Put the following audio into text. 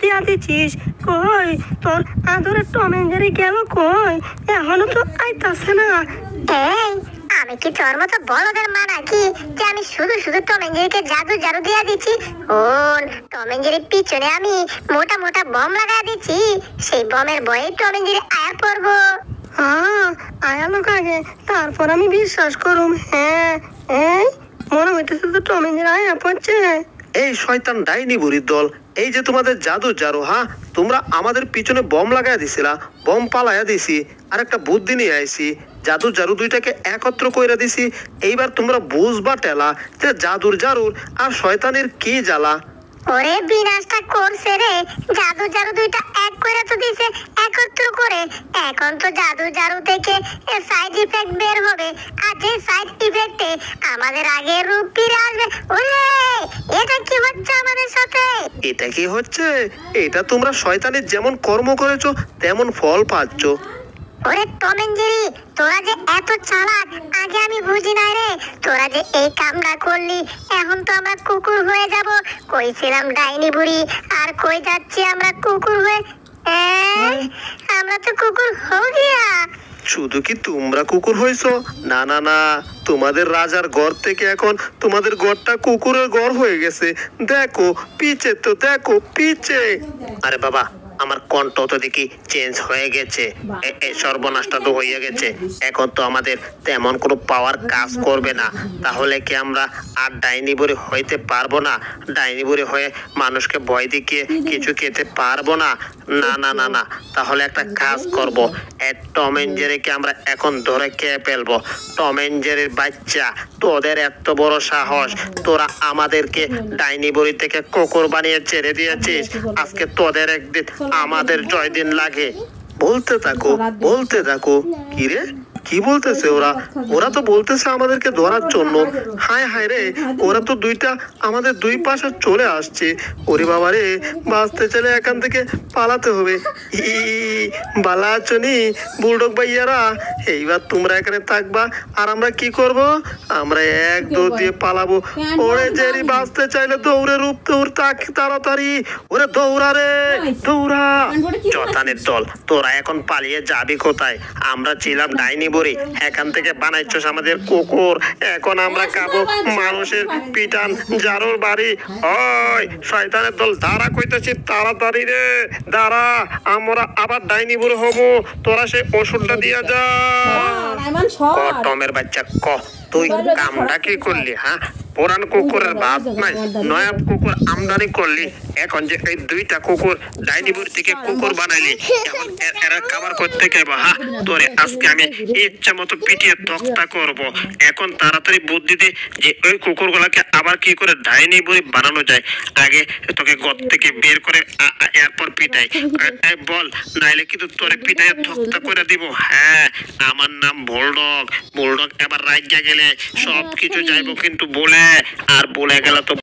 দিয়া দিছিস। কই তোর আদরের টম এন্ড জেরি গেল কই? এখনো তো আইতাছে না। এই আমি কি তোর মতো বড়দের মা নাকি যে আমি শুধু শুধু টম এন্ড জেরিকে জাদু জাদু দিয়া দিচ্ছি? টম এন্ড জেরির পিছনে আমি মোটা মোটা বম লাগাই দিচ্ছি, সেই বমের ভয়ে টম এন্ড জেরি আয়া পড়বো। আয়ালোক আগে, তারপর আমি বিশ্বাস করুম। হ্যাঁ, এই মনে হইতেছে তো টম এন্ড জেরি আয়া পড়ছে। এই শয়তান ডাইনি বুড়ির দল, এই যে তোমাদের জাদু জারো, হ্যাঁ তোমরা আমাদের পিছনে বম লাগাই দিছিলা, বম পালাইয়া দিছি, আর একটা বুদ্ধি নিয়ে আইছি, জাদু জারু দুইটাকে একত্র কইরা দিছি। এইবার তোমরা বুঝবা টেলা যে জাদুর জারুর আর শয়তানের কি জ্বালা। ওরে বিনাশটা করছে রে, জাদু জাদু দুইটা এক করে তো দিছে একত্র করে। এখন তো জাদু জাদু থেকে সাইড ইফেক্ট বের হবে, আর যে সাইড ইফেক্টে আমাদের আগের রূপ ফিরে আসবে। ওরে এটা কি হচ্ছে আমাদের সাথে? এটা কি হচ্ছে? এটা তোমরা শয়তানের যেমন কর্ম করেছো তেমন ফল পাচ্ছ। ওরে টম এন্ড জেরি, তোরা যে এত চালাক আগে আমি বুঝি নাই রে। তোরা যে এই কামটা করলি, এখন তো আমরা কুকুর হয়ে যাব। কইছিলাম ডাইনি বুড়ি, আর কই যাচ্ছি আমরা কুকুর হয়ে। আমরা তো কুকুর হয়ে গিয়া। শুধু কি তোমরা কুকুর হইছো? না না না, তোমাদের রাজার ঘর থেকে এখন তোমাদের ঘরটা কুকুরের ঘর হয়ে গেছে। দেখো পিছে, তো দেখো পিছে। আরে বাবা, আমার কণ্ঠ তো দেখি চেঞ্জ হয়ে গেছে। এই সর্বনাশটা তো হয়ে গেছে। এখন তো আমাদের তেমন কোনো পাওয়ার কাজ করবে না। তাহলে কি আমরা আর ডাইনি বুড়ি হইতে পারবো না? ডাইনি বুড়ি হয়ে মানুষকে ভয় দেখিয়ে কিছু খেতে পারবো না। না না না না, তাহলে একটা কাজ করব, টম এন্ড জেরিকে আমরা এখন ধরে খেয়ে ফেলবো। টম এন্ড জেরির বাচ্চা, তোদের এত বড় সাহস, তোরা আমাদেরকে ডাইনি বুড়ি থেকে কুকুর বানিয়ে ছেড়ে দিয়েছিস। আজকে তোদের একদিন আমাদের জয় দিন লাগে। বলতে থাকো বলতে থাকো। কি রে, কি বলতেছে ওরা? ওরা তো বলতেছে আমাদেরকে ধরার জন্য। হায় হায় রে, ওরা তো দুইটা আমাদের দুই পাশে চলে আসছে। ওরে বাবা রে, বাঁচতে চলে এখান থেকে পালাতে হবে। বালা আছনি বুলডগ ভাইয়ারা? এইবার তোমরা এখানে থাকবা, আর আমরা কি করব? আমরা এক দৌড় দিয়ে পালাবো। ওরে জেরি, বাঁচতে চাইলে দৌড়ে রূপ দৌড়, তাড়াতাড়ি ওরে দৌড়া রে, দৌড়া। চতানের দল, তোরা এখন পালিয়ে যাবি কোথায়? আমরা ছিলাম ডাইনি বুড়ি, এখান থেকে বানাইছস আমাদের কুকুর। এখন আমরা খাবো মানুষের পিটান জারুর বাড়ি। ওই শয়তানের দল, দাঁড়া কইতেছি, তাড়াতাড়ি রে দাঁড়া, আমরা আবার ডাইনি বুড়ি হবো। তোরা সেই ওষুধটা দিয়া যা। টমের বাচ্চা, তুই কামটা কি করলি? হ্যাঁ, পুরান কুকুরের ভাত নাই, নয়া কুকুর আমদানি করলি। এখন যে এই দুইটা কুকুর ডাইনি বুড়ি থেকে কুকুর বানাইলি, এখন এরা খাবার করতে গেব। হ্যাঁ, তোরে আজকে আমি ইচ্ছা মতো পিটিয়ে তক্তা করব। এখন তাড়াতাড়ি বুদ্ধি দে যে ওই কুকুরগুলাকে আবার কি করে ডাইনি বুড়ি বানানো যায়। আগে তোকে ঘর থেকে বের করে এরপর পিটাই। বল, নাইলে কিন্তু তোরে পিটাই তক্তা করে দিব। হ্যাঁ, আমার নাম বুলডগ। বুলডগ এবার রাজ্যে গেলে সবকিছু যাইব কিন্তু বলে, আর বলে গেলে তো